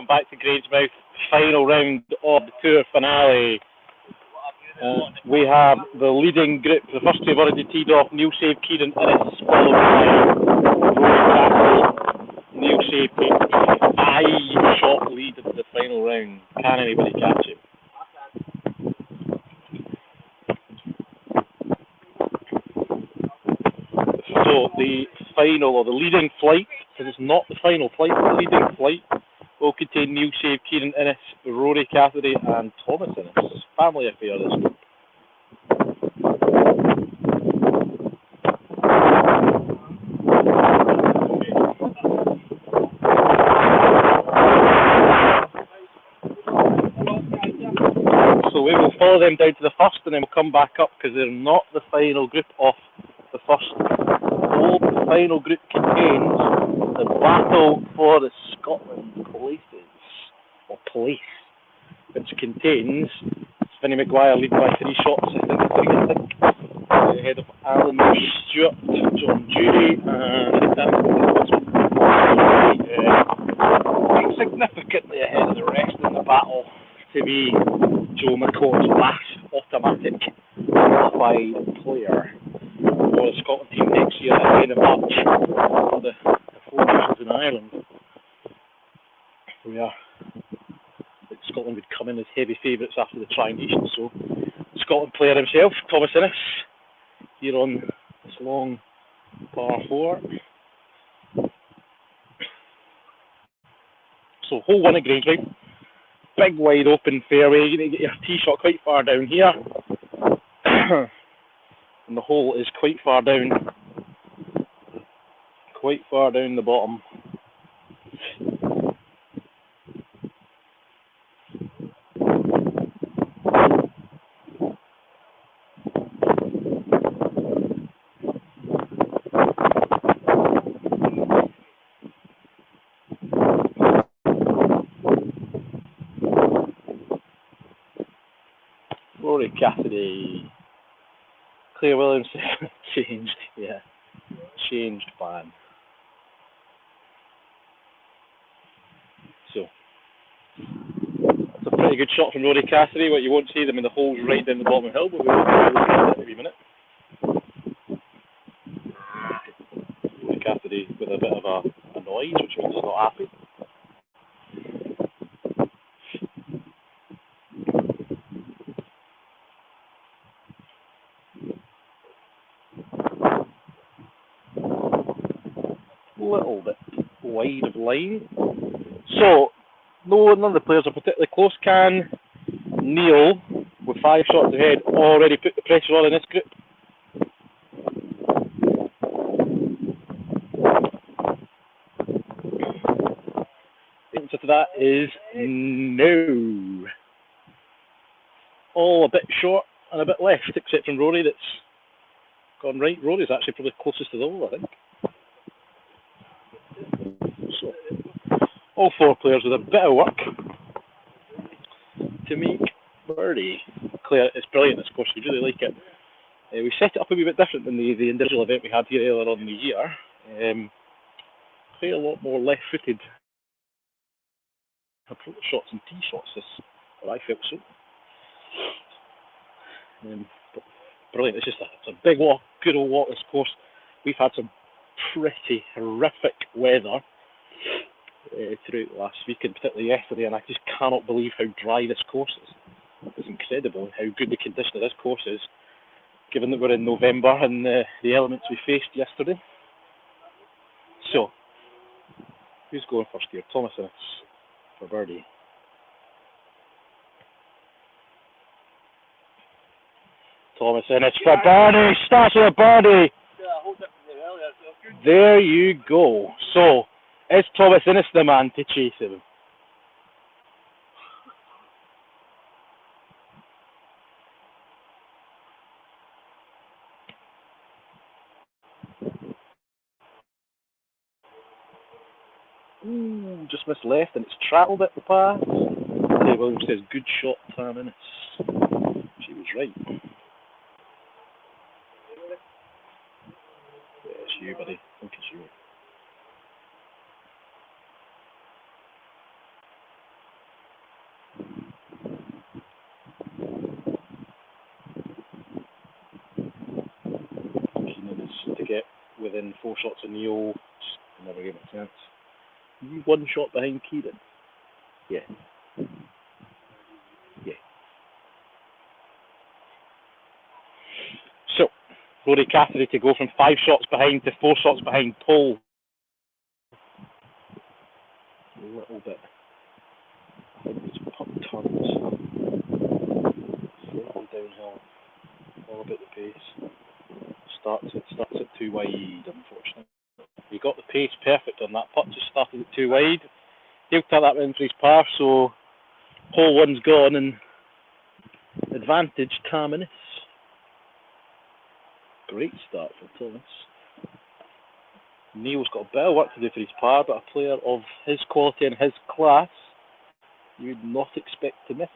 welcome back to Grangemouth, final round of the tour finale. We have the leading group. The first two have already teed off. Neil Save, Kieran Innes, followed by Rory. Neil Save takes a 5-shot lead into the final round. Can anybody catch him? So the final, or the leading flight, because it's not the final flight, the leading flight will contain Neil Save, Kieran Innes, Rory Cassidy and Thomas Innes. Family affair, this group. So we will follow them down to the first and then we'll come back up because they're not the final group of the first. All the final group contains the battle for the Scotland places, or place, which contains Vinnie McGuire leading by 3 shots, I think, ahead of Alan Stewart, John Judy, and significantly ahead of the rest in the battle to be Joe McCord's last automatic qualified player for the Scotland team next year at the end of March for the Four Nations in Ireland. Scotland would come in as heavy favourites after the Tri-Nations, so Scotland player himself, Thomas Innes, here on this long par 4. So hole 1 at Grangemouth, big wide open fairway. You're going to get your tee shot quite far down here, and the hole is quite far down the bottom. Rory Cassidy, Claire Williamson, changed plan. So, it's a pretty good shot from Rory Cassidy. What you won't see them in the holes right down the bottom of the hill, but we'll look at it in a minute. Rory Cassidy with a bit of a noise, which means he's not happy. Little bit wide of line. So, none of the players are particularly close. Can Neil, with 5 shots ahead, already put the pressure on in this group? The answer to that is no. All a bit short and a bit left, except from Rory that's gone right. Rory's actually probably closest to the hole, I think. So, all 4 players with a bit of work to make birdie. Claire, it's brilliant this course, we really like it. We set it up a wee bit different than the individual event we had here earlier on in the year. Quite a lot more left-footed approach shots and tee shots, I felt so. But brilliant, it's a big walk, good old walk this course. We've had some pretty horrific weather throughout the last week, and particularly yesterday, and I just cannot believe how dry this course is. It's incredible how good the condition of this course is, given that we're in November and the elements we faced yesterday. So, who's going first here? Thomas Innes for birdie. Thomas Innes for birdie, starts with a birdie. There you go. So, is Thomas Innes the man to chase him? Ooh, just missed left and it's travelled at the pass. Claire Williams says, good shot, Tom Innes. She was right. Yeah, it's you, buddy. I think it's you. within 4 shots of Neil. Just never gave it a chance. 1 shot behind Kieran. Yeah. Yeah. So, Rory Cassidy to go from 5 shots behind to 4 shots behind Paul. A little bit. I think it's putt turns. Slightly downhill. All about the pace. Starts it too wide, unfortunately. He got the pace perfect on that putt, just started it too wide. He'll tell that round for his par, so hole 1's gone and advantage Taminus. Great start for Thomas. Neil's got a bit of work to do for his par, but a player of his quality and his class you would not expect to miss.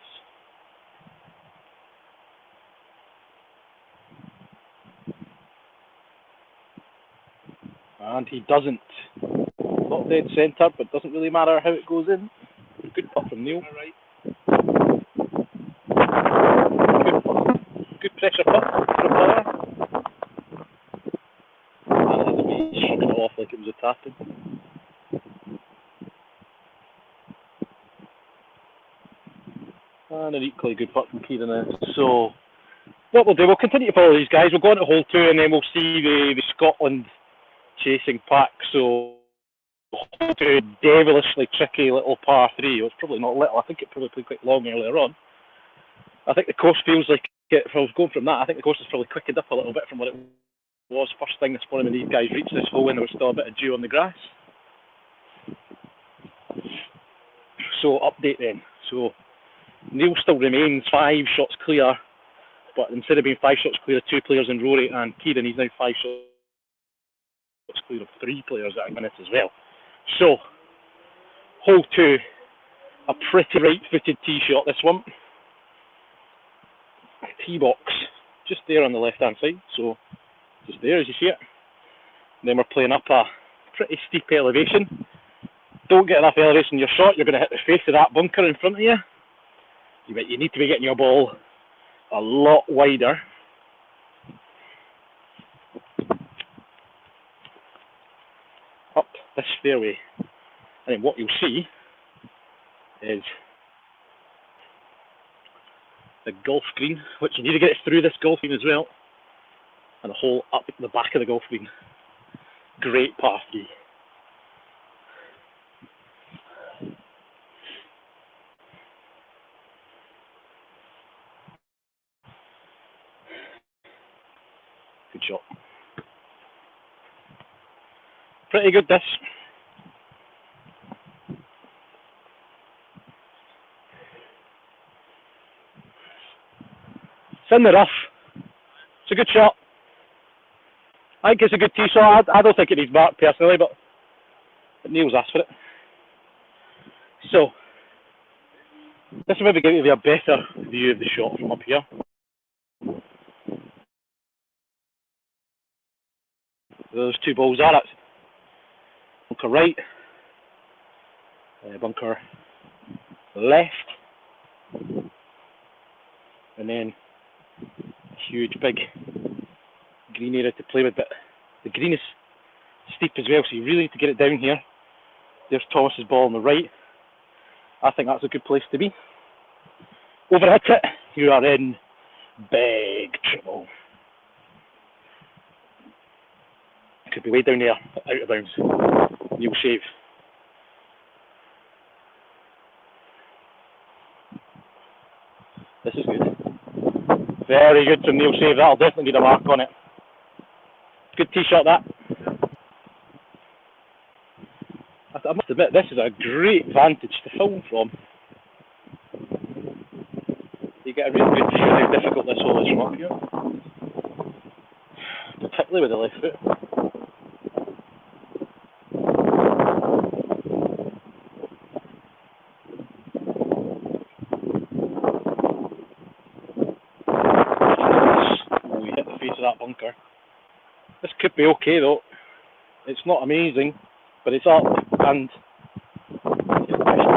And he doesn't. Not dead centre, but doesn't really matter how it goes in. Good putt from Neil. Good pressure putt for a player. And he shook it off like it was a tapping. And an equally good putt from Kieran. So, what we'll do, we'll continue to follow these guys. We'll go on to hole 2 and then we'll see the Scotland chasing pack. So, hole 2, devilishly tricky little par 3. It was probably not little, I think it probably played quite long earlier on. I think the course feels like, if I was going from that, I think the course has probably quickened up a little bit from what it was first thing this morning when these guys reached this hole when there was still a bit of dew on the grass. So, update then. So, Neil still remains 5 shots clear, but instead of being 5 shots clear of 2 players in Rory and Kieran, he's now 5 shots clear of 3 players at a minute as well. So, hole 2, a pretty right-footed tee shot, this one. Tee box, just there on the left-hand side, so just there as you see it. And then we're playing up a pretty steep elevation. Don't get enough elevation in your shot, you're going to hit the face of that bunker in front of you. You need to be getting your ball a lot wider. Up this fairway. And then what you'll see is the golf green, which you need to get through this golf green as well. And a hole up the back of the golf green. Great par 3. Good shot. Pretty good this. It's in the rough. It's a good shot. I think it's a good tee shot. I don't think it needs mark personally, but Neil's asked for it. So, this will maybe give you a better view of the shot from up here. Those 2 balls are. That's bunker right, bunker left, and then a huge big green area to play with, but the green is steep as well, so you really need to get it down here. There's Thomas's ball on the right. I think that's a good place to be. Overhit it, you are in big trouble. Could be way down there, out of bounds. Neil shave. This is good. Very good from Neil shave. That'll definitely need a mark on it. Good tee shot that. I must admit, this is a great vantage to film from. You get a really good view of how difficult this hole is from up here. Particularly with the left foot. That bunker. This could be okay though. It's not amazing, but it's up and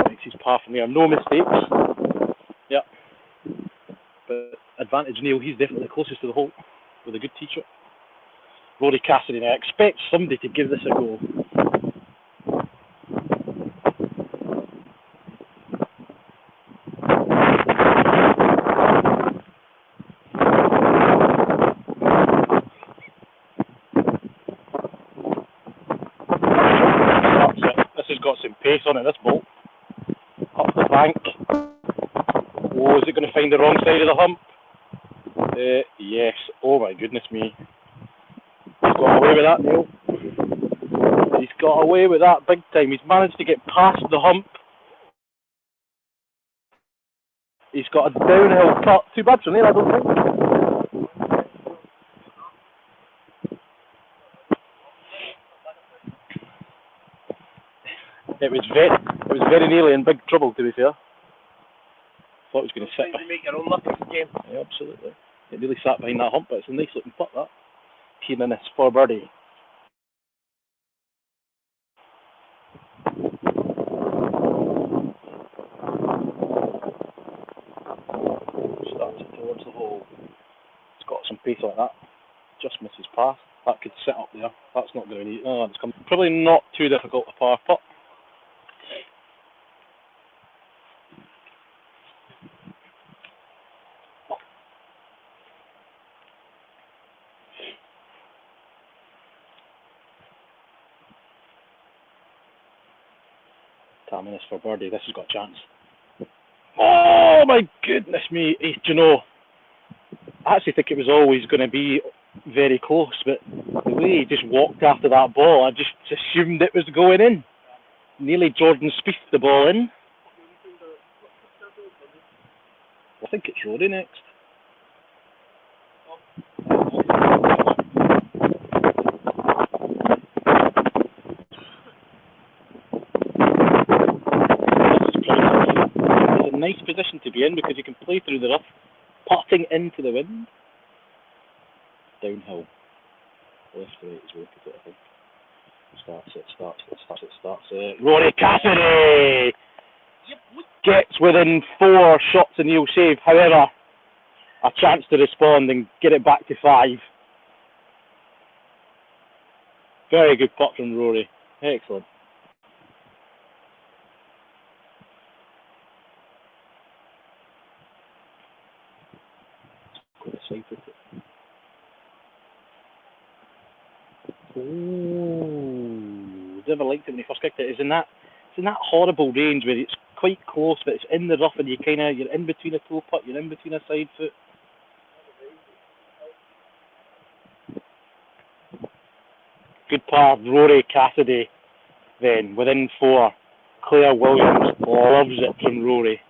makes his par from there. No mistakes. Yeah. But advantage Neil, he's definitely the closest to the hole with a good tee shot. Rory Cassidy. I expect somebody to give this a go. This has got some pace on it, this ball. Up the bank. Oh, is it going to find the wrong side of the hump? Yes. Oh my goodness me. He's got away with that, Neil. He's got away with that big time. He's managed to get past the hump. He's got a downhill cut. Too bad from there, I don't think. It was very nearly in big trouble, to be fair. Thought it was going to sit. You make your own luck game. Yeah, absolutely. It really sat behind that hump, but it's a nice looking putt, that. Keenan is for birdie. Starts it towards the hole. It's got some pace like that. Just misses past. That could sit up there. That's not going to need. Oh, it's probably not too difficult a par putt. Tamming this for birdie. This has got a chance. Oh my goodness me! Do you know? I actually think it was always going to be very close, but the way he just walked after that ball, I just assumed it was going in. Nearly Jordan Spieth the ball in. I think it's Rory next. It's a nice position to be in because you can play through the rough, putting into the wind. Downhill. Left right is working it, I think. Starts it. Rory Cassidy gets within 4 shots and he'll save. However, a chance to respond and get it back to 5. Very good putt from Rory. Excellent. Ooh, never liked it when he first kicked it. It's in that horrible range where it's quite close, but it's in the rough, and you're in between a toe putt, you're in between a side foot. Good par, Rory Cassidy. Then within 4, Claire Williams loves it from Rory.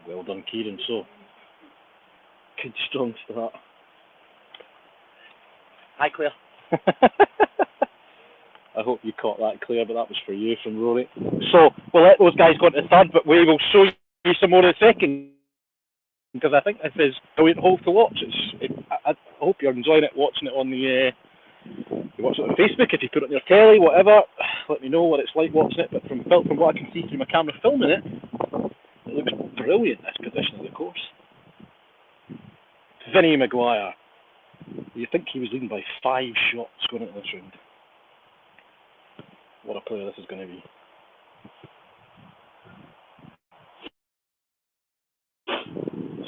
Well done, Kieran. So, good strong start. Hi, Claire. I hope you caught that, Claire, but that was for you from Rory. So, we'll let those guys go into third, but we will show you some more in a second, because I think this is a brilliant hole to watch. I hope you're enjoying it, watching it on the... you watch it on Facebook, if you put it on your telly, whatever. Let me know what it's like watching it, but from what I can see through my camera filming it, it looks brilliant, this position of the course. Vinnie Maguire. You think he was leading by 5 shots going into this round. What a player this is going to be.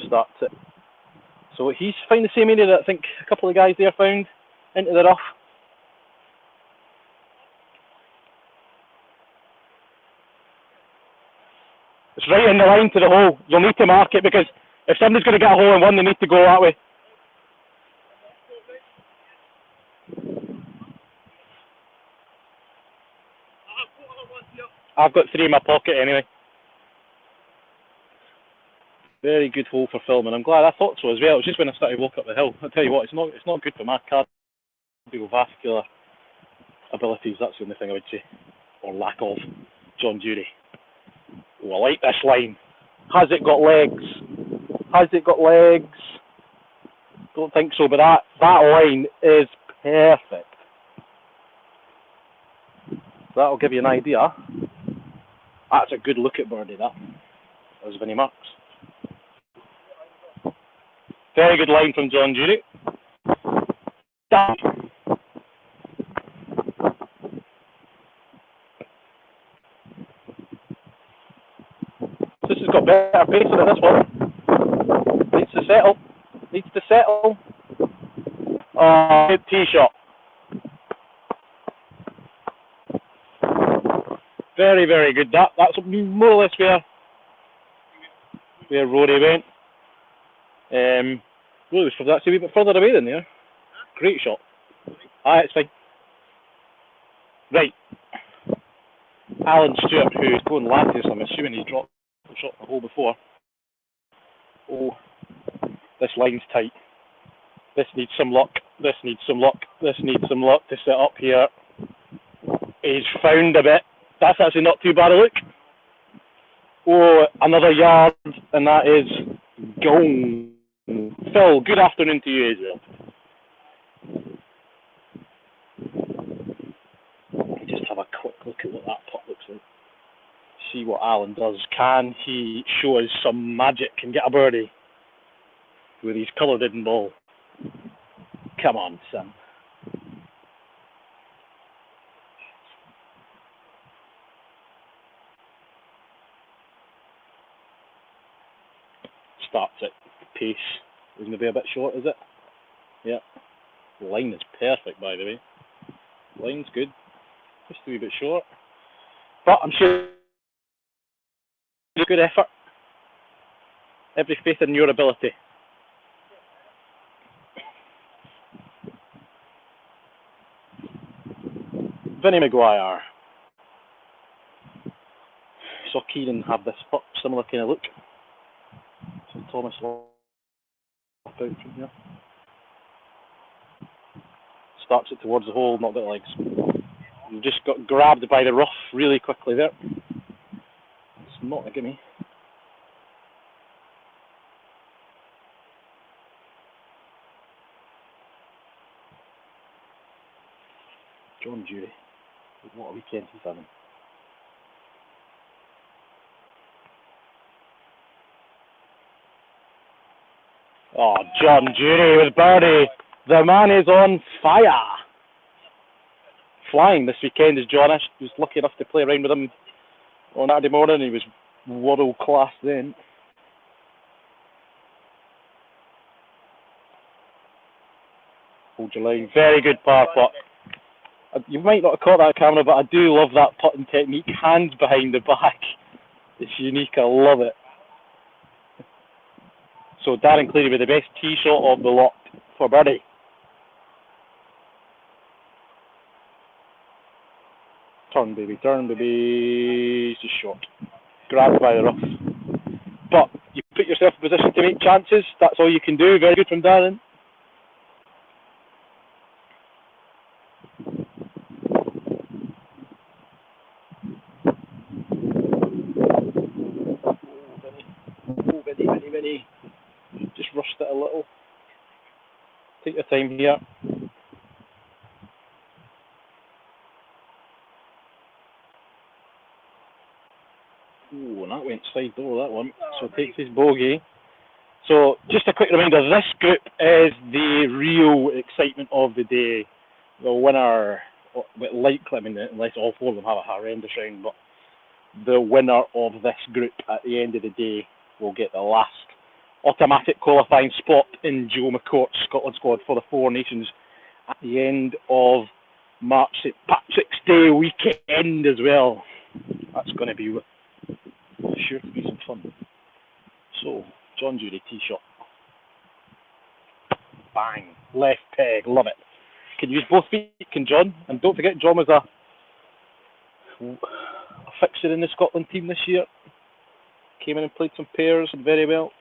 Starts it. So he's found the same area that I think a couple of guys there found, into the rough. It's right in the line to the hole. You'll need to mark it because if somebody's going to get a hole in one, they need to go that way. I've got 3 in my pocket anyway. Very good hole for filming. I'm glad. I thought so as well. It was just when I started walking up the hill. I'll tell you what, it's not good for my cardiovascular abilities. That's the only thing I would say, or lack of. John Dury. Oh, I like this line. Has it got legs? Has it got legs? Don't think so, but that line is perfect. That'll give you an idea. That's a good look at birdie, that. as Vinnie marks. Very good line from John Jury. This has got better pace than this one. Needs to settle. Needs to settle. Oh, good tee shot. Very, very good. That's more or less where Rory went. Rory was actually a wee bit further away than there. Great shot. It's fine. Right. Alan Stewart, who's going latest, I'm assuming he's dropped the shot the hole before. Oh, this line's tight. This needs some luck. This needs some luck. This needs some luck to set up here. He's found a bit. That's actually not too bad a look. Oh, another yard, and that is gone. Phil, good afternoon to you as well. Just have a quick look at what that putt looks like. See what Alan does. Can he show us some magic and get a birdie with his coloured-in ball? Come on, son. Starts at pace. Is going to be a bit short, is it? Yeah. The line is perfect, by the way. Line's good. Just a wee bit short. But I'm sure good effort. Every faith in your ability. Vinnie Maguire. Saw Kieran have this similar kind of look. So Thomas out from here. Starts it towards the hole, not got legs. You just got grabbed by the rough really quickly there. It's not a gimme. John Jury. What a weekend he's having. Oh, John Jury with birdie. The man is on fire. Flying this weekend is John. I was lucky enough to play around with him on Saturday morning. He was world class then. Hold your line. Very good par putt. You might not have caught that camera, but I do love that putting technique. Hands behind the back. It's unique. I love it. So Darren Cleary with the best tee shot of the lot for birdie. Turn, baby, turn, baby. It's just short. Grabbed by the rough. But you put yourself in position to make chances. That's all you can do. Very good from Darren. Vinny. Just rushed it a little. Take your time here. Ooh, and that went side door, that one. So takes his bogey. So just a quick reminder, this group is the real excitement of the day. The winner, likely, I mean, unless all four of them have a horrendous round, but the winner of this group at the end of the day will get the last automatic qualifying spot in Joe McCourt's Scotland squad for the Four Nations at the end of March, St Patrick's Day weekend as well. That's going to be sure to be some fun. So, John Jury tee shot. Bang. Left peg. Love it. Can use both feet, can John. And don't forget, John was a fixture in the Scotland team this year. Came in and played some pairs and very well.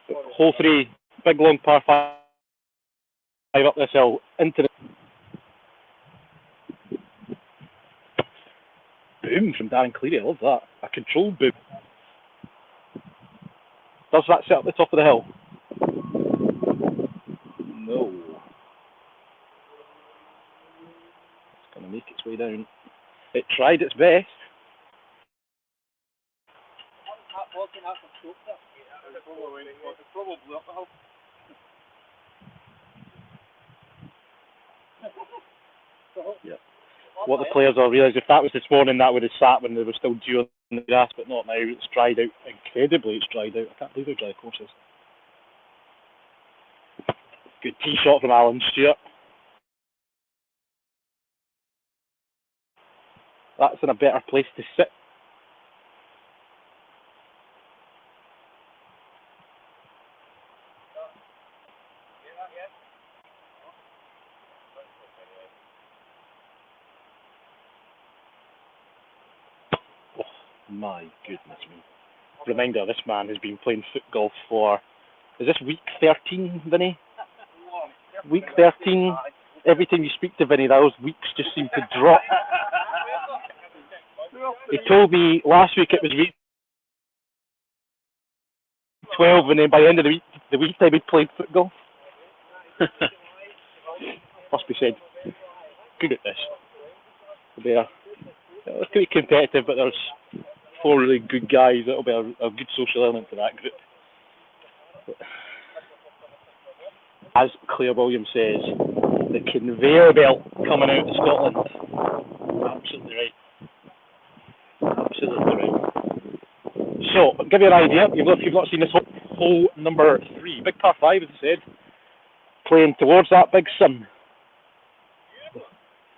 But hole 3, big long par 5 up this hill into the boom from Darren Cleary. I love that. A controlled boom. Does that set up the top of the hill? No. It's going to make its way down. It tried its best. Yeah. What the players will realise, if that was this morning, that would have sat when they were still dew on the grass, but not now. It's dried out incredibly. It's dried out. I can't believe how dry the course is. Good tee shot from Alan Stewart. That's in a better place to sit. Oh, my goodness me. Reminder, this man has been playing foot golf for, is this week 13, Vinny? Week 13. Every time you speak to Vinny, those weeks just seem to drop. He told me last week it was week 12, and then by the end of the week time he'd played foot golf. Must be said, good at this. It's pretty competitive, but there's 4 really good guys. That'll be a good social element to that group. As Claire Williams says, the conveyor belt coming out of Scotland. Absolutely right. Absolutely right. So, I'll give you an idea. If you've not seen this hole number 3, big par 5, as I said, playing towards that big sun.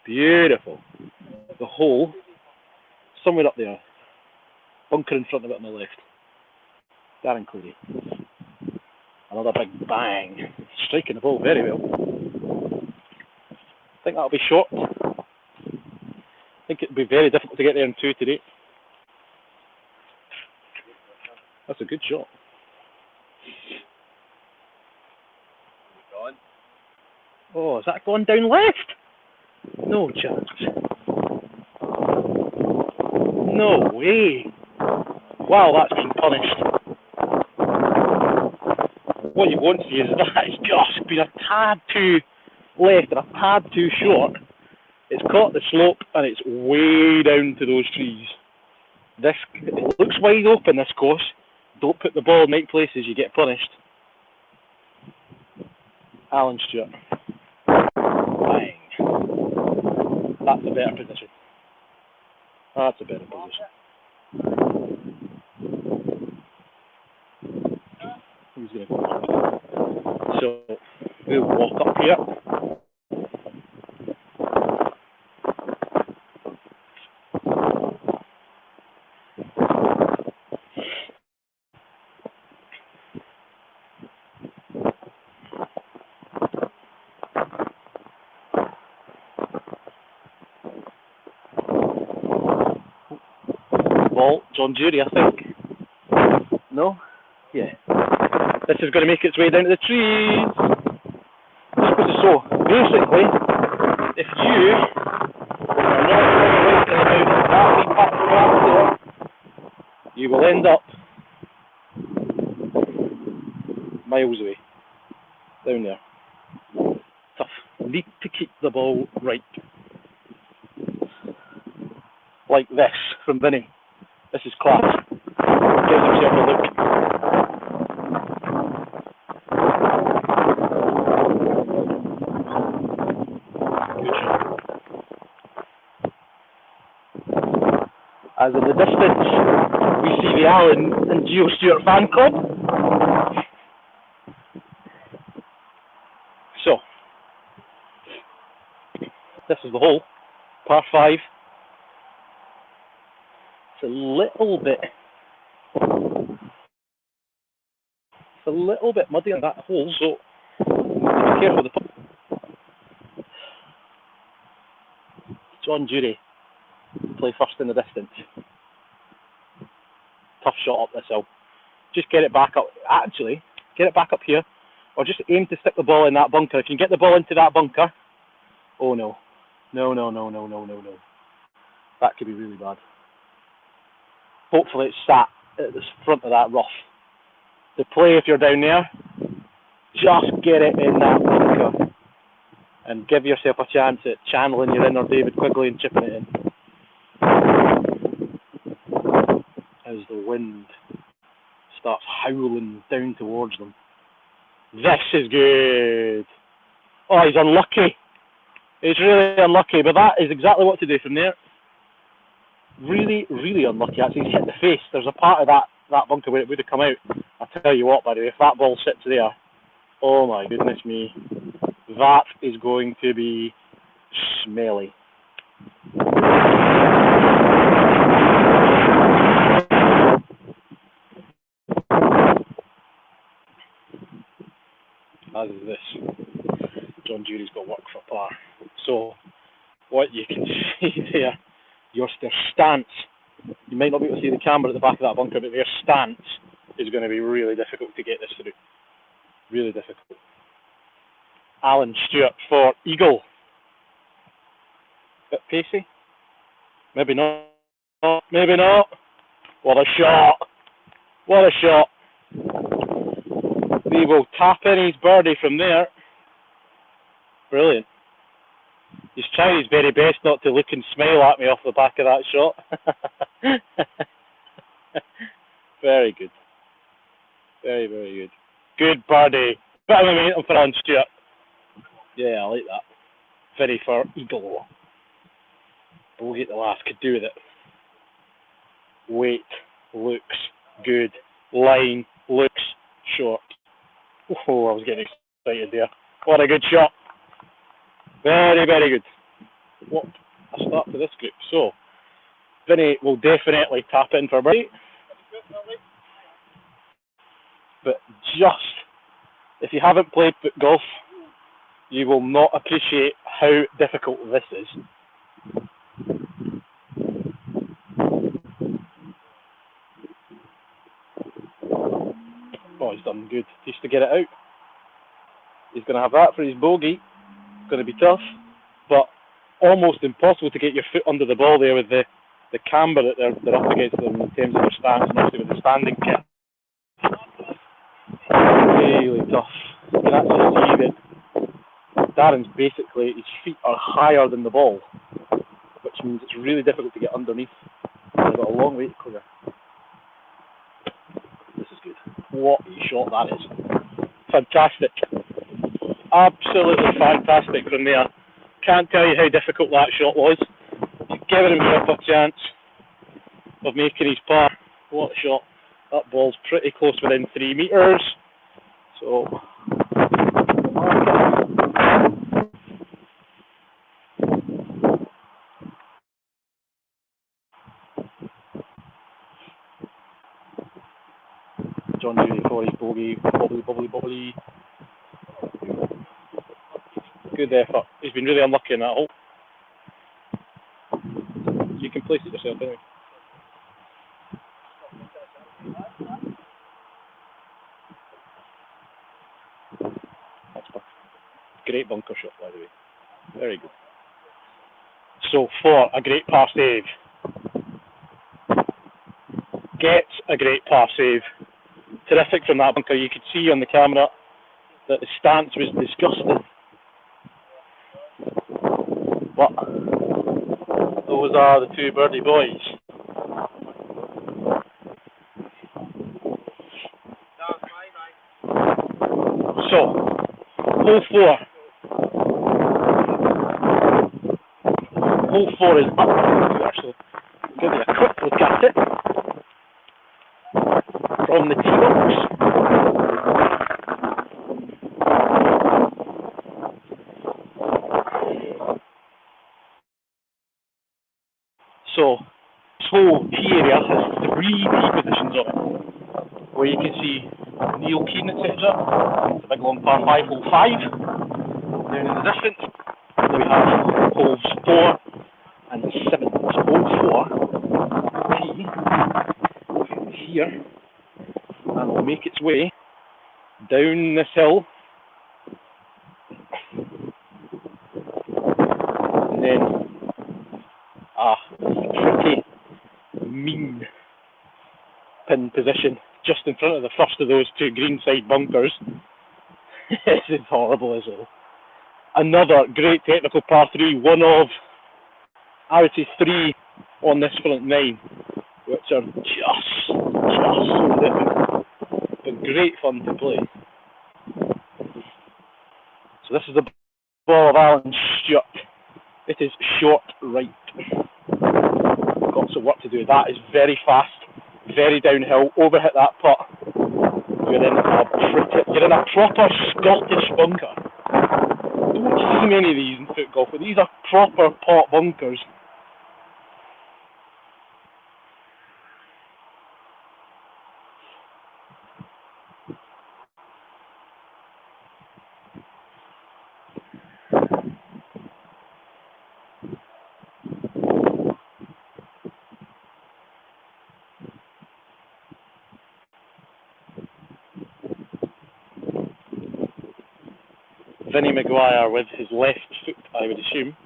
Beautiful. The hole, somewhere up there, bunker in front of it on the left. Darren Cleary. Another big bang. Striking the ball very well. I think that'll be short. I think it'll be very difficult to get there in 2 today. That's a good shot. Oh, is that gone down left? No chance. No way. Wow, that's been punished. What you won't see is that it's just been a tad too left and a tad too short. It's caught the slope and it's way down to those trees. It looks wide open, this course. Don't put the ball in right places, you get punished. Alan Stewart. Bang. That's a better position. That's a better position. Who's going to go? So, we'll walk up here. Ball, John Jury, I think. No? Yeah. This is going to make its way down to the trees. So, basically, if you are not right about that wee patch of grass there, you will end up miles away. Down there. Tough. Need to keep the ball right. Like this, from Vinny. This is class. Gives himself a look. As in the distance, we see the Alan and Geo Stewart fan club. So, this is the hole, par 5. It's a little bit muddy on that hole, so be careful with the putt. John Jury play first in the distance. Tough shot up this hill. Just get it back up. Actually, get it back up here, or just aim to stick the ball in that bunker. If you can get the ball into that bunker, oh no, no. That could be really bad. Hopefully it's sat at the front of that rough. The play, if you're down there, just get it in that bunker and give yourself a chance at channeling your inner David Quigley and chipping it in. As the wind starts howling down towards them. This is good. Oh, he's unlucky. He's really unlucky, but that is exactly what to do from there. Really, really unlucky. Actually, he's hit the face. There's a part of that bunker where it would have come out. I tell you what, by the way, if that ball sits there, oh my goodness me, that is going to be smelly. As is this. John Jury's got work for par. So, what you can see there, their stance, you might not be able to see the camera at the back of that bunker, but their stance is going to be really difficult to get this through. Really difficult. Alan Stewart for eagle. Bit pacey? Maybe not. Maybe not. What a shot. What a shot. He will tap in his birdie from there. Brilliant. He's trying his very best not to look and smile at me off the back of that shot. Very good. Very, very good. Good birdie. Bit of momentum for Alan Stewart. Yeah, I like that. Very for eagle. Bogey at the last, could do with it. Weight looks good. Line looks short. Oh, I was getting excited there. What a good shot. Very, very good. What a start to this group. So, Vinny will definitely tap in for birdie. But just, if you haven't played golf, you will not appreciate how difficult this is. Oh, he's done good. Just to get it out. He's going to have that for his bogey. It's going to be tough, but almost impossible to get your foot under the ball there with the camber that they're up against them in terms of their stance, and obviously with the standing kit. Really tough. You can actually see that Darren's basically, his feet are higher than the ball, which means it's really difficult to get underneath. They've got a long way to clear. This is good. What a shot that is. Fantastic. Absolutely fantastic from there. Can't tell you how difficult that shot was. He's given himself a chance of making his par. What a shot. That ball's pretty close within 3 metres. So, John Jury for his bogey. Bobbly, bobbly, bobbly. Good effort. He's been really unlucky in that hole. You can place it yourself anyway. That's perfect. Great bunker shot, by the way. Very good. So, for a great par save. Gets a great par save. Terrific from that bunker. You could see on the camera that the stance was disgusting. But those are the two birdie boys. So, hole 4. Hole 4 is up here, so give me a quick look at it from the tee box. So, this whole tee area has 3 tee positions on it, where you can see Neil Keane, etc. It's a big long par 5, hole 5. Down in the distance, then we have holes 4 and 7. So hole 4 tee here, and will make its way down this hill, and then pretty mean pin position just in front of the first of those 2 greenside bunkers. This is horrible as well. Another great technical par 3, one of, I would say, 3 on this front 9, which are just so different. been great fun to play. So this is the ball of Alan Stewart. It is short right. Got some work to do. That is very fast, very downhill. Overhit that putt. You're in a proper Scottish bunker. Don't see many of these in foot golf, but these are proper pot bunkers. Vinnie Maguire with his left foot, I would assume.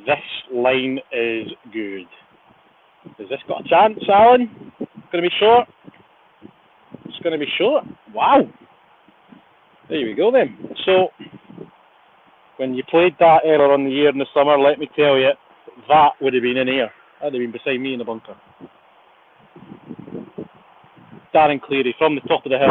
This line is good. Has this got a chance, Alan? It's going to be short. It's going to be short. Wow. There we go then. So, when you played that earlier on the year in the summer, let me tell you, that would have been in here. That would have been beside me in the bunker. Darren Cleary from the top of the hill.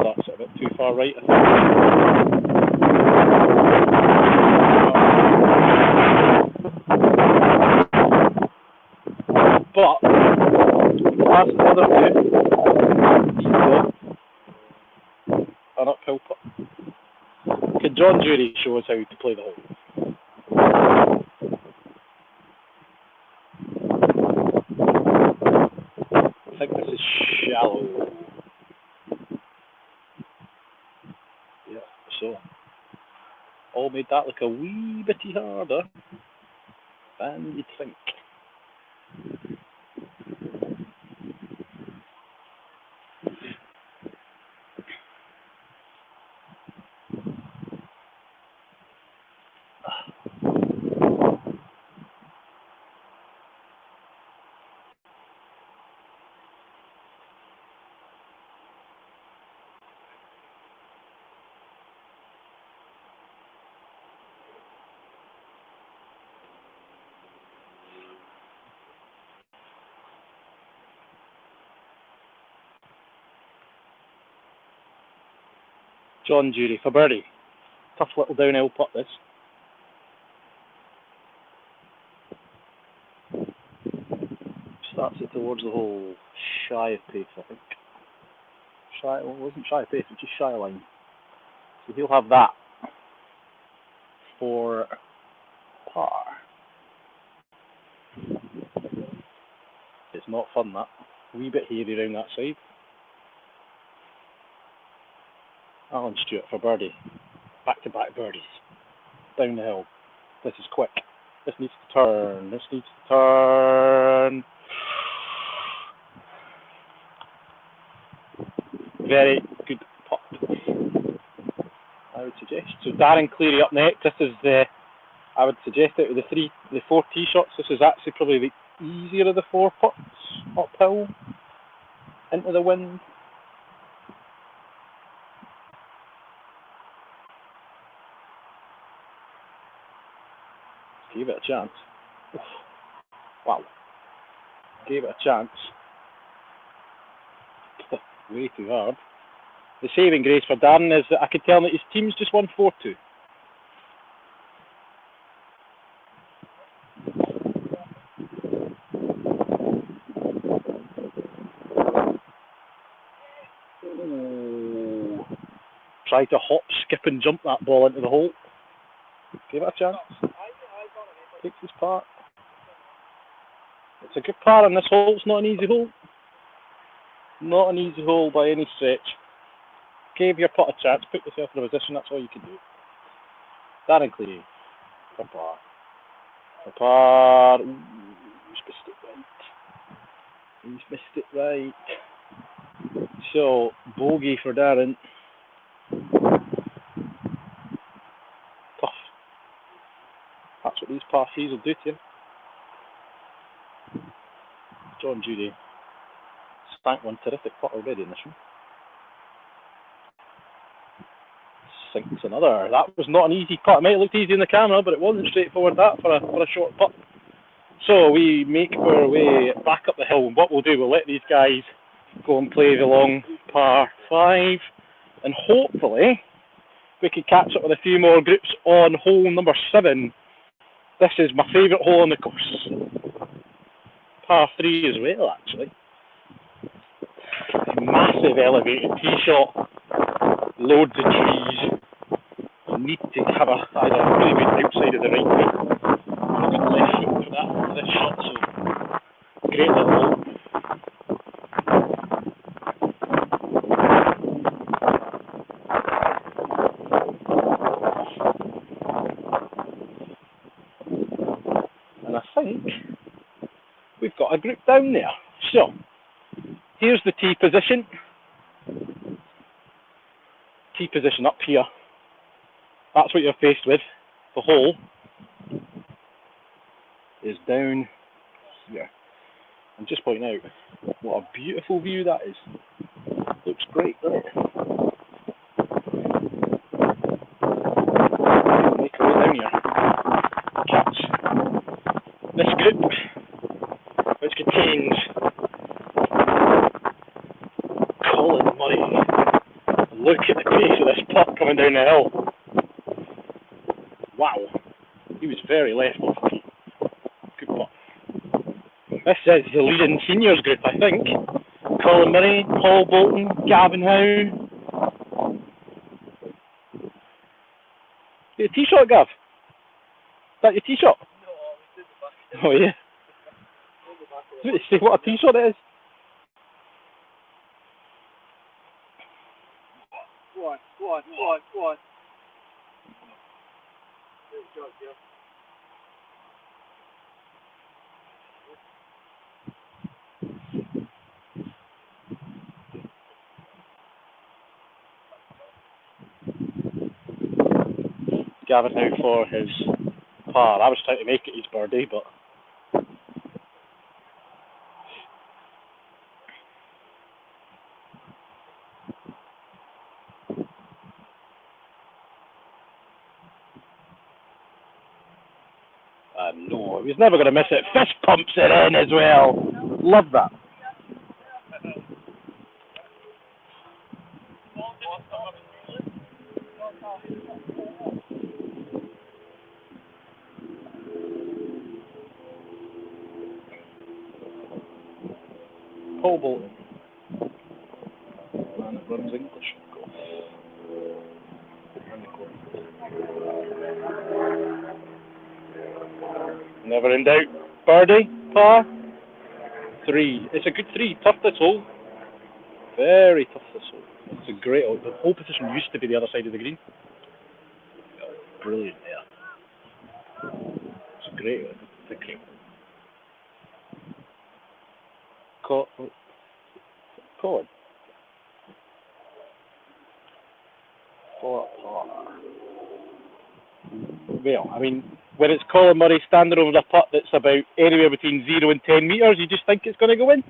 That's a bit too far right, I think. But that's another two. An uphill putt. Can John Jury show us how to play the hole? I think this is shallow. Yeah, so all made that look a wee bitty harder than you'd think. John Jury for birdie. Tough little downhill putt this. Starts it towards the hole, shy of pace, I think. Shy, well, it wasn't shy of pace, it was just shy of line. So he'll have that for par. It's not fun, that. A wee bit hairy around that side. Alan Stewart for birdie. Back-to-back birdies. Down the hill. This is quick. This needs to turn. This needs to turn. Very good putt, I would suggest. So Darren Cleary up next. This is the, I would suggest out of the four tee shots, this is actually probably the easier of the four putts uphill into the wind. Gave it a chance. Oof. Wow. Gave it a chance. Way too hard. The saving grace for Darren is that I could tell that his team's just won 4-2. Ooh. Try to hop, skip and jump that ball into the hole. Give it a chance. Takes his part. It's a good par on this hole. It's not an easy hole. Not an easy hole by any stretch. Gave your putt a chance. Put yourself in a position. That's all you can do. Darren Cleary. For par. For par. Ooh, he's missed it right. He's missed it right. So, bogey for Darren. Tough. That's what these par threes will do to you. John Judy spanked one terrific putt already in this one. sinks another. That was not an easy putt. It might have looked easy in the camera, but it wasn't straightforward that for a short putt. So we make our way back up the hill, and what we'll do, we'll let these guys go and play the long par 5, and hopefully we can catch up with a few more groups on hole number 7. This is my favourite hole on the course. Par 3 as well, actually. Massive elevated tee shot, loads of trees. You need to have either a really good outside of the right foot or a good left foot for this shot, so great little hole. And I think we've got a group down there. So, here's the tee position. Tee position up here. That's what you're faced with. The hole is down here. I'm just pointing out what a beautiful view that is. Looks great, doesn't it? Make our way down here. Catch this group, which contains Colin Murray. Look at the pace of this putt coming down the hill. Wow, he was very left off the tee. Good putt. This is the leading seniors group, I think. Colin Murray, Paul Bolton, Gavin Howe. Your tee shot, Gav? Is that your tee shot? No, oh yeah. See what a tee shot it is? Go on. Gavin out for his par. I was trying to make it his birdie, but no, he was never going to miss it. Fist pumps it in as well. Love that. Paul Bolton. Man that runs English golf. Never in doubt. Birdie, par 3. It's a good 3. Tough this hole. Very tough this hole. It's a great hole. The hole position used to be the other side of the green. Brilliant there. It's a great one. It's a great one. Colin. Well, I mean, when it's Colin Murray standing over the putt that's about anywhere between 0 and 10 metres, you just think it's going to go in.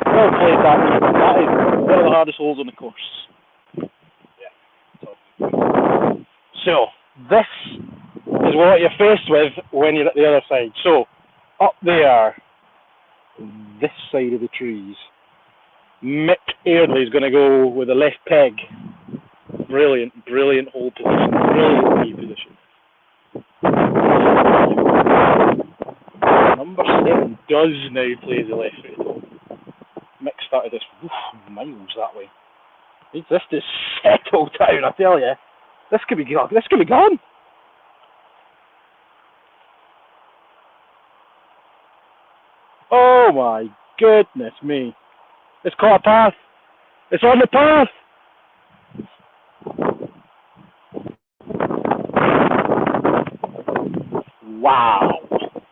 Well played, that. That is one of the hardest holes on the course. So, this is what you're faced with when you're at the other side. So, up there, this side of the trees, Mick Earley is going to go with the left peg. Brilliant hole position. Brilliant tee position. Number 7 does now play the left foot. Mick started this miles that way. Needs this to settle down, I tell you. This could be gone. Oh my goodness me. It's caught a path. It's on the path. Wow.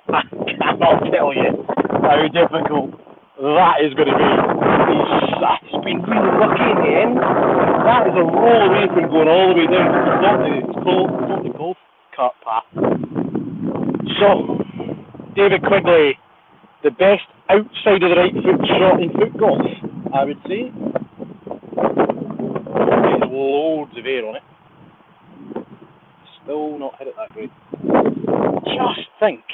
I cannot tell you how difficult that is going to be. It's been really lucky in the end. That is a roll away from going all the way down. It's not the golf cart path. So, David Quigley, the best outside of the right foot shot in foot golf, I would say. Getting loads of air on it. Still not hit it that great. Just think.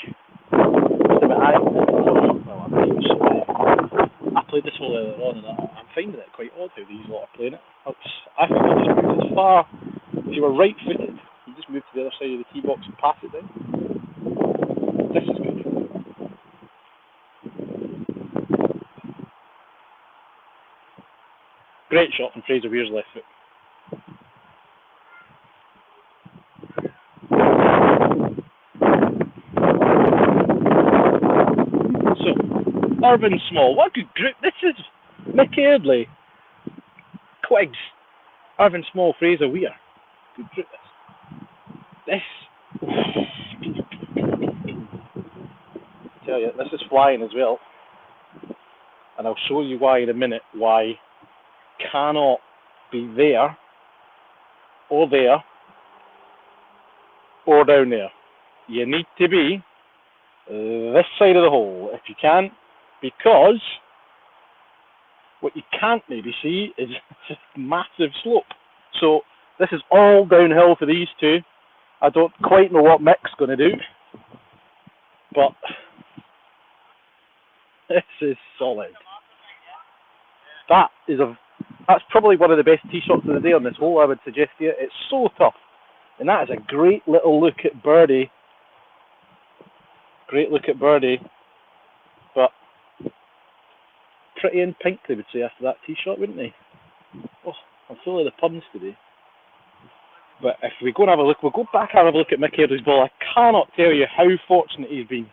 I played this hole earlier on and I'm finding it quite odd how these lot are playing it. I think I just moved as far. If you were right footed, you just move to the other side of the tee box and pass it down. This is good. Great shot from Fraser Weir's left foot. So, Irvin Small, what a good group. This is Mickey Eardley, Quiggs, Irvin Small, Fraser Weir. Good group this. I tell you, this is flying as well. And I'll show you why in a minute, why cannot be there, or down there. You need to be this side of the hole if you can, because what you can't maybe see is a massive slope. So this is all downhill for these two. I don't quite know what Mick's going to do, but this is solid. That's probably one of the best tee shots of the day on this hole, I would suggest to you. It's so tough. And that is a great little look at birdie. Great look at birdie. But pretty in pink, they would say, after that tee shot, wouldn't they? Oh, I'm full of the puns today. But if we go and have a look, we'll go back and have a look at Mick Eardley's ball. I cannot tell you how fortunate he's been.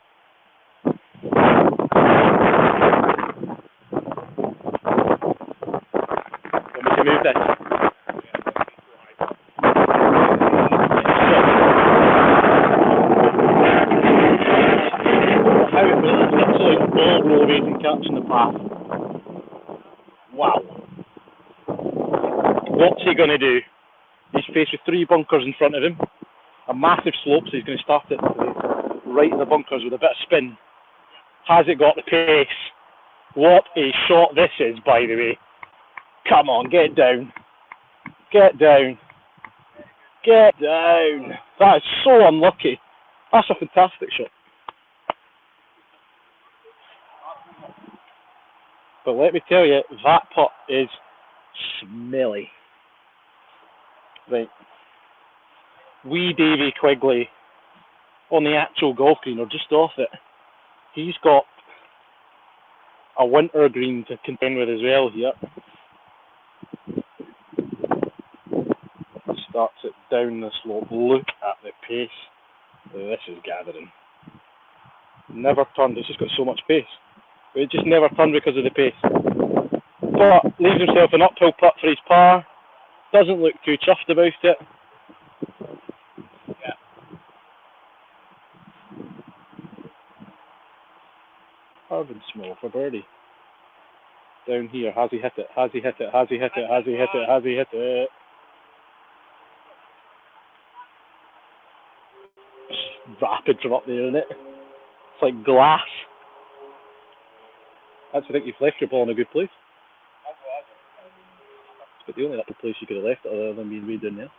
Move this. How it was, it's absolutely ball rolling catching the path. Wow. What's he going to do? He's faced with 3 bunkers in front of him, a massive slope, so he's going to start it right in the bunkers with a bit of spin. Has it got the pace? What a shot this is, by the way. Come on, get down. Get down. Get down. That is so unlucky. That's a fantastic shot. But let me tell you, that putt is smelly. Right. Wee Davy Quigley on the actual golf green, or just off it. He's got a winter green to contend with as well here. Starts it down the slope. Look at the pace. This is gathering. Never turned. It's just got so much pace. It just never turned because of the pace. But leaves himself an uphill putt for his par. Doesn't look too chuffed about it. Yeah. Irvin Small for birdie. Down here. Has he hit it? Has he hit it? Has he hit it? Has he hit it? Has he hit it? Rapid from up there, isn't it? It's like glass. I actually think you've left your ball in a good place. But the only other place you could have left it other than being way down there.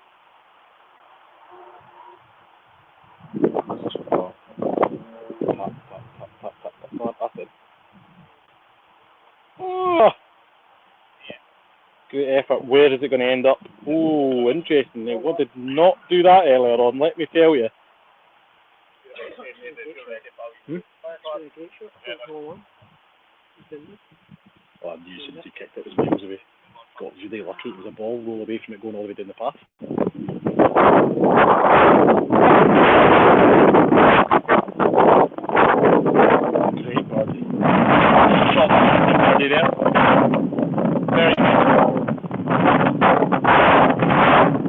That's it. Oh! Good effort. Where is it going to end up? Oh, interesting. Now, what did not do that earlier on, let me tell you. Oh, I knew since he kicked it, it was miles away. Got really lucky. It was a ball roll away from it going all the way down the path. Great birdie. Shot birdie there. Very good.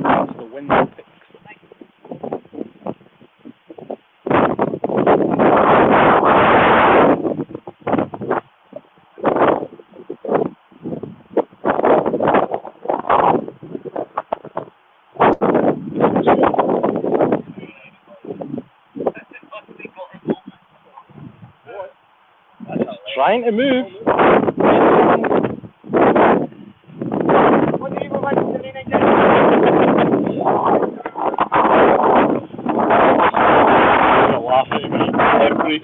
That's the wind pick. Trying to move.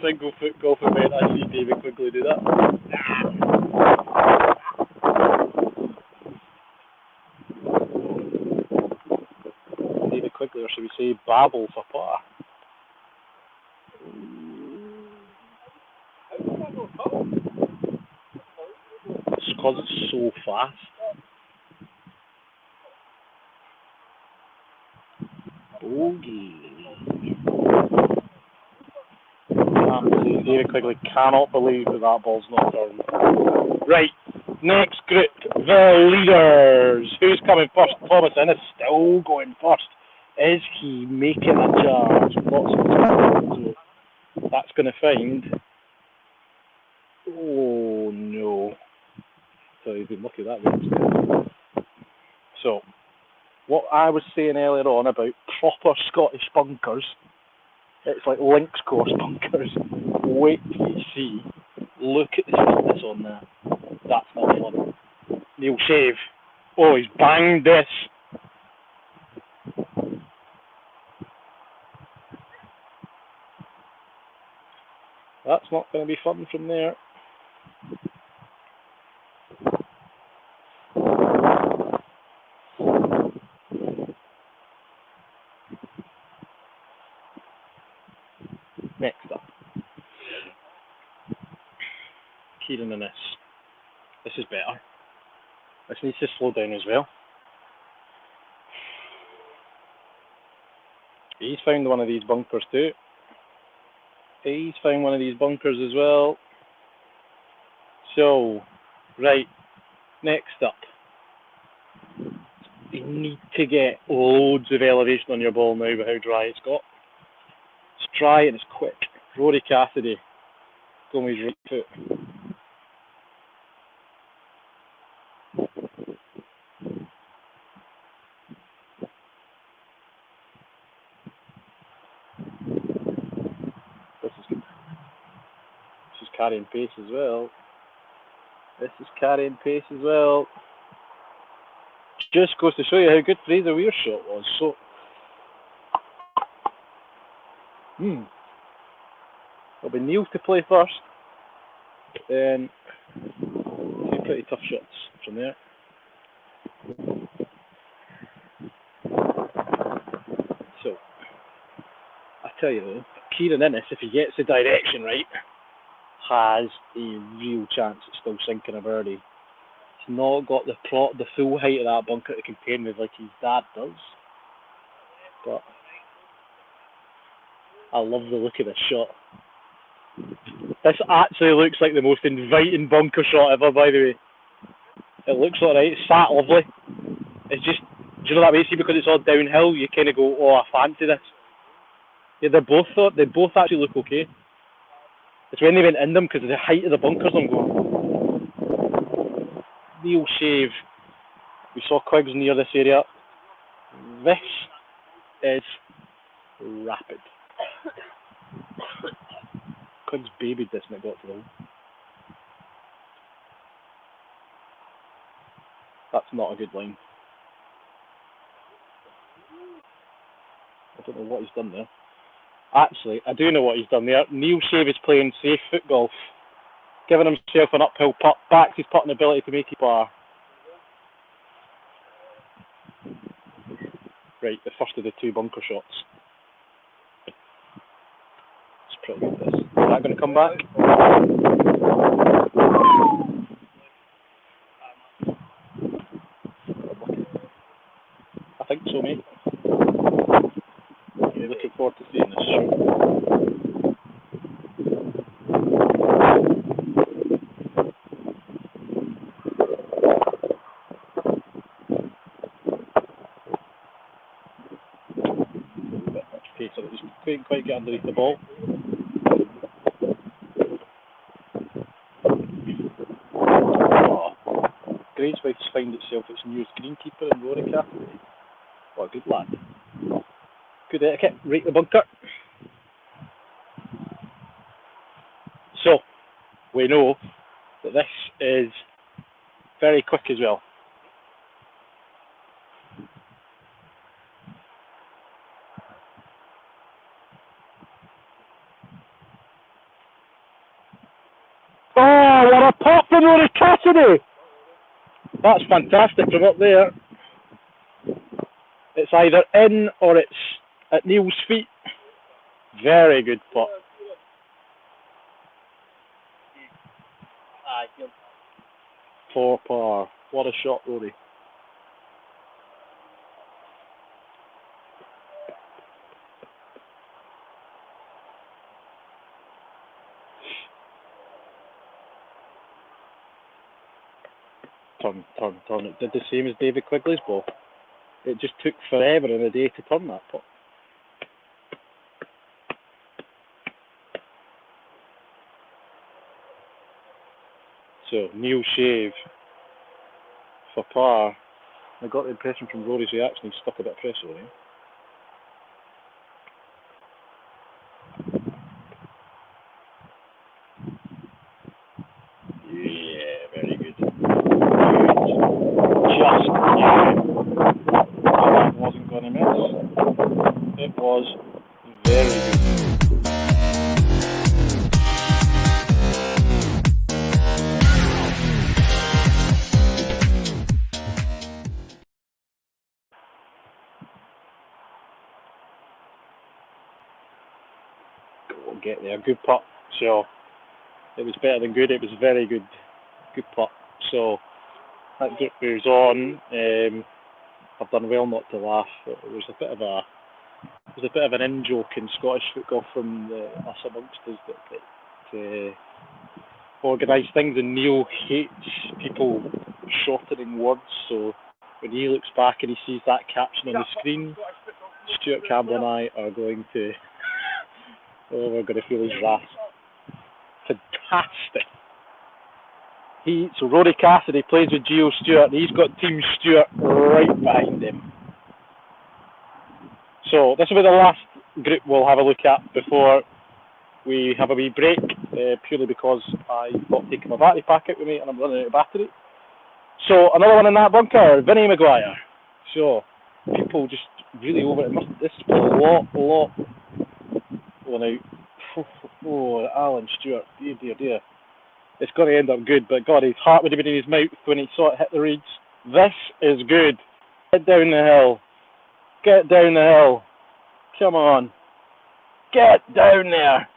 single foot golf event I see David Quigley do that. David Quigley, or should we say Babel for par. It's because it's so fast. Bogey. David Quigley cannot believe that ball's not turned. Right, next group, the leaders. Who's coming first? Thomas Innes still going first. Is he making a charge? Lots of time. So that's going to find. Oh no. So you've been lucky that way. So, what I was saying earlier on about proper Scottish bunkers, it's like links course bunkers. Wait till you see. Look at the fitness on that. That's not fun. Neil Shave. Oh, he's banged this. That's not going to be fun from there. Next up, Kieran Innes. This is better. This needs to slow down as well. He's found one of these bunkers too. He's found one of these bunkers as well. So, right, next up. You need to get loads of elevation on your ball now with how dry it's got. It's dry and it's quick. Rory Cassidy going with his right foot. This is carrying pace as well. This is carrying pace as well. Just goes to show you how good Fraser Weir's shot was. So, it'll be Neil to play first. Then, two pretty tough shots from there. So, I tell you though, Kieran Innes, if he gets the direction right, has a real chance at still sinking a birdie. He's not got the full height of that bunker to contain with like his dad does. But I love the look of this shot. This actually looks like the most inviting bunker shot ever, by the way. It looks alright, it's sat lovely. It's just, do you know that way? See, because it's all downhill, you kind of go, oh, I fancy this. Yeah, they both actually look okay. It's when they went in them, because of the height of the bunkers, I'm going. Neil Shave. We saw Quiggs near this area. This is rapid. Quiggs babied this and it got to the hole. That's not a good line. I don't know what he's done there. Actually, I do know what he's done there. Neil Shave is playing safe foot golf, giving himself an uphill putt, back his putting ability to make it par. Right, the first of the two bunker shots. It's pretty good this. Is that going to come back? I think so, mate. I'm looking forward to seeing this show. Okay, so it just couldn't quite get underneath the ball. Grangemouth found itself its newest greenkeeper in Rory Cassidy. What a good lad. Good etiquette, right the bunker. So, we know that this is very quick as well. from Rory Cassidy. That's fantastic from up there. It's either in or it's at Neil's feet. Very good putt. For par. What a shot, Rory. Turn. It did the same as David Quigley's ball. It just took forever in a day to turn that putt. So, Neil shave for par. I got the impression from Rory's reaction he stuck a bit of pressure on him. Yeah, very good. Just that wasn't going to miss. It was very good. We'll get there. Good putt. So it was better than good. It was very good. Good putt. So that group moves on. I've done well not to laugh. It was a bit of an in-joke in Scottish foot golf from us amongst us that organise things, and Neil hates people shortening words. So when he looks back and he sees that caption on the screen, Stuart Campbell and I are going to we're going to feel his wrath. Fantastic. So Rory Cassidy plays with Gio Stewart, and he's got Team Stewart right behind him. So this will be the last group we'll have a look at before we have a wee break, purely because I've not taken my battery pack out with me and I'm running out of battery. So another one in that bunker, Vinnie Maguire. So people just really over it. This is a lot going out. Oh, Alan Stewart, dear. It's going to end up good, but God, his heart would have been in his mouth when he saw it hit the reeds. This is good. Get down the hill. Get down the hill. Come on. Get down there.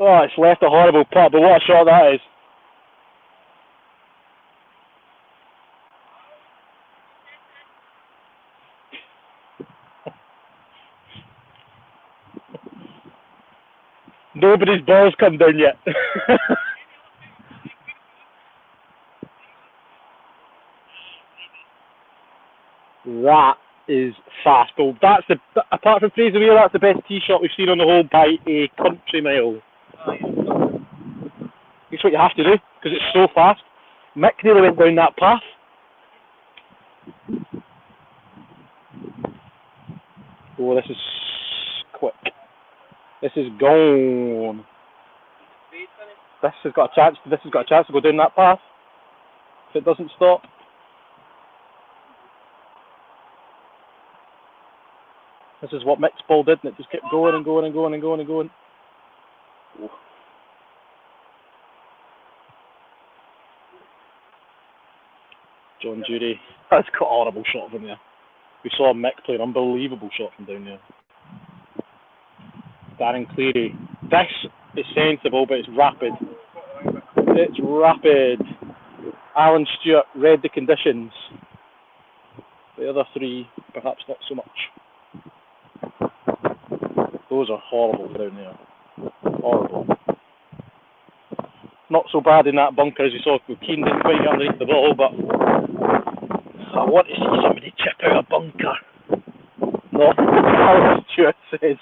Oh, it's left a horrible putt, but what a shot that is. Nobody's ball's come down yet. That is fast. But that's apart from Fraser Wheel, that's the best tee shot we've seen on the hole by a country mile. It's what you have to do because it's so fast. Mick nearly went down that path. Oh, this is quick. This is gone. This has got a chance to go down that path if it doesn't stop. This is what Mick's ball did, and it just kept going and going and going and going and going. Oh. John Jury. That's got a horrible shot from there. We saw Mick play an unbelievable shot from down there. Darren Cleary. This is sensible, but it's rapid. It's rapid. Alan Stewart read the conditions. The other three, perhaps not so much. Those are horrible down there. Horrible. Not so bad in that bunker as you saw. Keane didn't quite get underneath the ball, but I want to see somebody chip out a bunker. Not Alan Stewart says.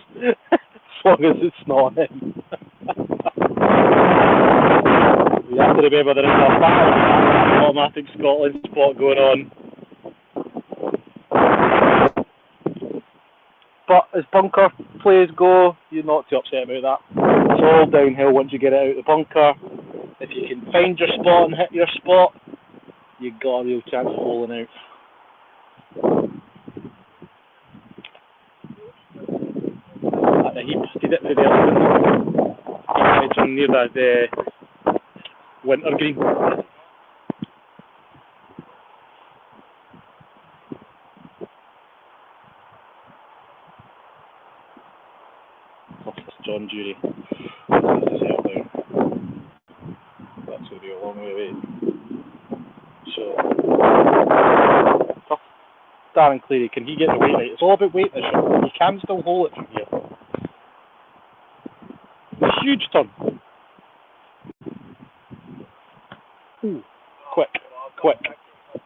As long as it's not him. We have to remember there is a bad automatic Scotland spot going on. But as bunker plays go, you're not too upset about that. It's all downhill once you get it out of the bunker. If you can find your spot and hit your spot, you've got a real chance of holing out. He busted it for the other. He mentioned near that wintergreen. John Jury. That's going to be a long way away. So, tough. Darren Cleary, can he get the weight right? It's all about weight this year. He can still hold it from here. A huge turn. Ooh, quick.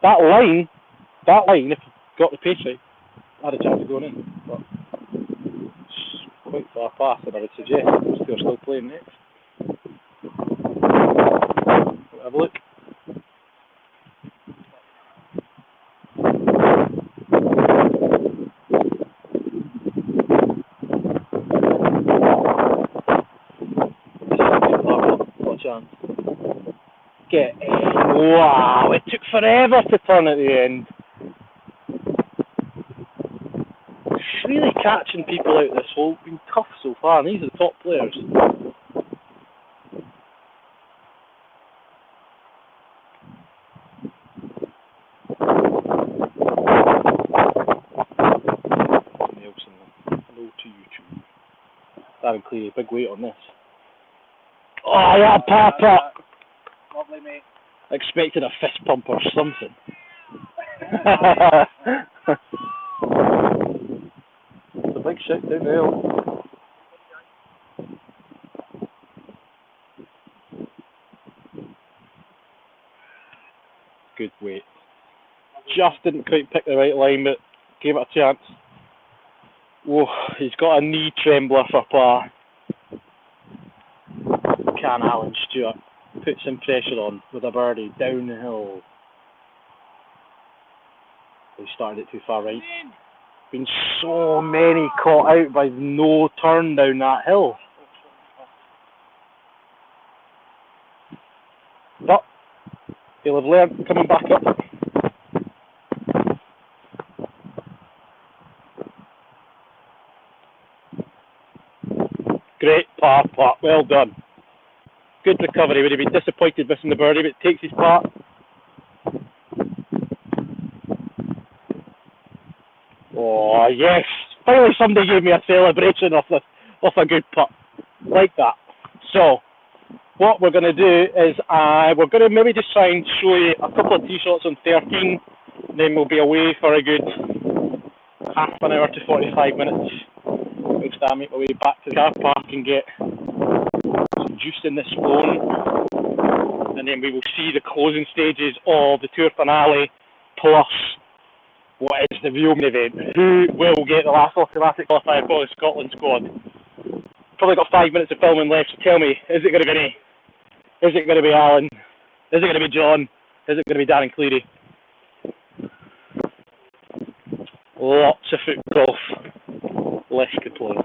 That line, if you got the pace right, had a chance of going in. But it's quite far past, and I would suggest they're still playing next. Have a look. What chance? Get in. Wow, it took forever to turn at the end. It's really catching people out this hole. It's been tough so far, and these are the top players. Nelson, hello to YouTube. Darren Cleary, big weight on this. Oh, yeah, Papa! Lovely, mate. Expected a fist pump or something. It's a big shot down the hill. Good weight. Just didn't quite pick the right line, but gave it a chance. Whoa, he's got a knee trembler for par. Can Alan Stewart put some pressure on with a birdie down the hill? He started it too far right. Been so many caught out by no turn down that hill. But he'll have learned coming back up. Great par putt, well done. Good recovery. Would have been disappointed missing the birdie, but takes his part. Oh yes! Finally somebody gave me a celebration off a good putt. Like that. So, what we're going to do is we're going to maybe just try and show you a couple of tee shots on 13. Then we'll be away for a good half an hour to 45 minutes. Next time I make my way back to the car park and get some juice in this phone, and then we will see the closing stages of the tour finale, plus what is the real main event. Who will get the last automatic qualifier for the Scotland squad? Probably got 5 minutes of filming left, so tell me, is it going to be me? Is it going to be Alan? Is it going to be John? Is it going to be Darren Cleary? Lots of foot golf left to play.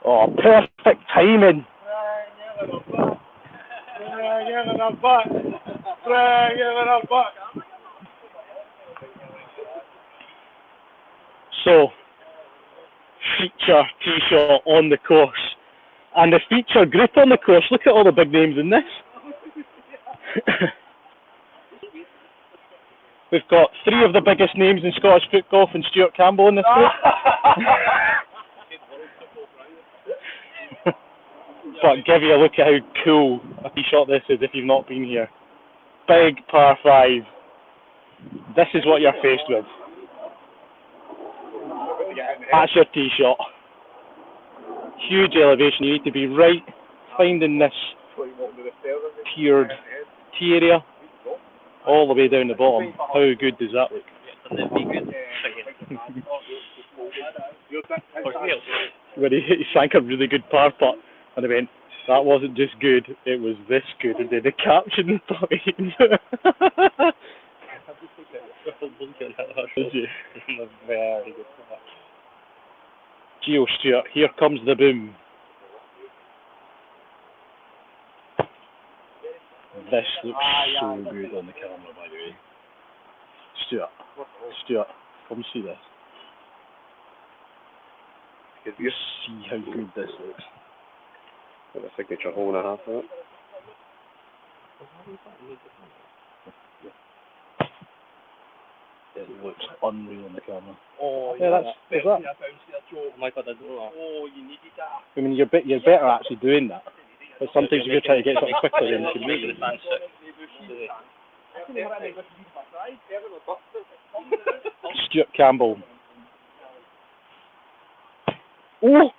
Oh, perfect timing. So, feature tee shot on the course. And the feature group on the course, look at all the big names in this. We've got 3 of the biggest names in Scottish foot golf and Stuart Campbell in this group. But give you a look at how cool a tee shot this is if you've not been here. Big par 5. This is what you're faced with. That's your tee shot. Huge elevation. You need to be right finding this tiered tee area all the way down the bottom. How good does that look? When he sank a really good par putt, and I went, that wasn't just good, it was this good, and then the caption looking at her. Is he? A very good shot. Geo Stewart, here comes the boom. This looks so good on the camera, by the way. Stewart, come see this. Good You view. see how good this looks. Got a signature hole and a half in it. It looks unreal on the camera. Oh, Yeah, that's that. Oh my god, I don't know. Oh, you needed that. I mean, you're better actually doing that. But sometimes if you're trying to get something quickly, then you can make move the it. fans sick. Stuart Campbell. Oh!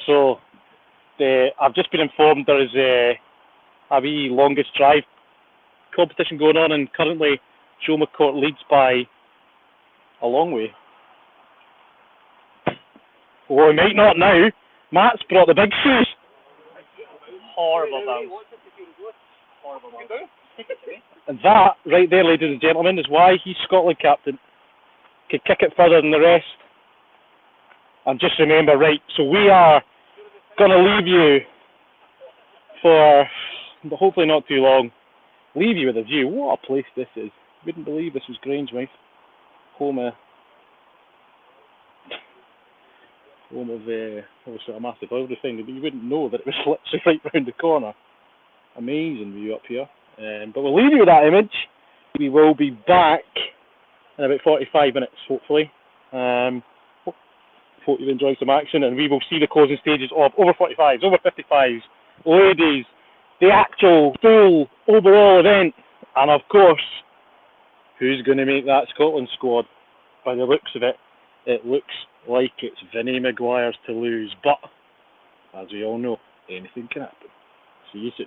So, I've just been informed there is a wee longest drive competition going on, and currently Joe McCourt leads by a long way. Oh, he might not now. Matt's brought the big shoes. Horrible bounce. Horrible bounce. And that, right there, ladies and gentlemen, is why he's Scotland captain. Could kick it further than the rest. And just remember, right, so we are going to leave you for, hopefully not too long, leave you with a view. What a place this is. Wouldn't believe this was Grangemouth. Home of obviously a massive everything, but you wouldn't know that it was literally right round the corner. Amazing view up here. But we'll leave you with that image. We will be back in about 45 minutes, hopefully. Hope you've enjoyed some action, and we will see the closing stages of over 45s, over 55s, ladies, the actual full overall event, and of course, who's going to make that Scotland squad? By the looks of it, it looks like it's Vinnie Maguire's to lose, but as we all know, anything can happen. See you soon.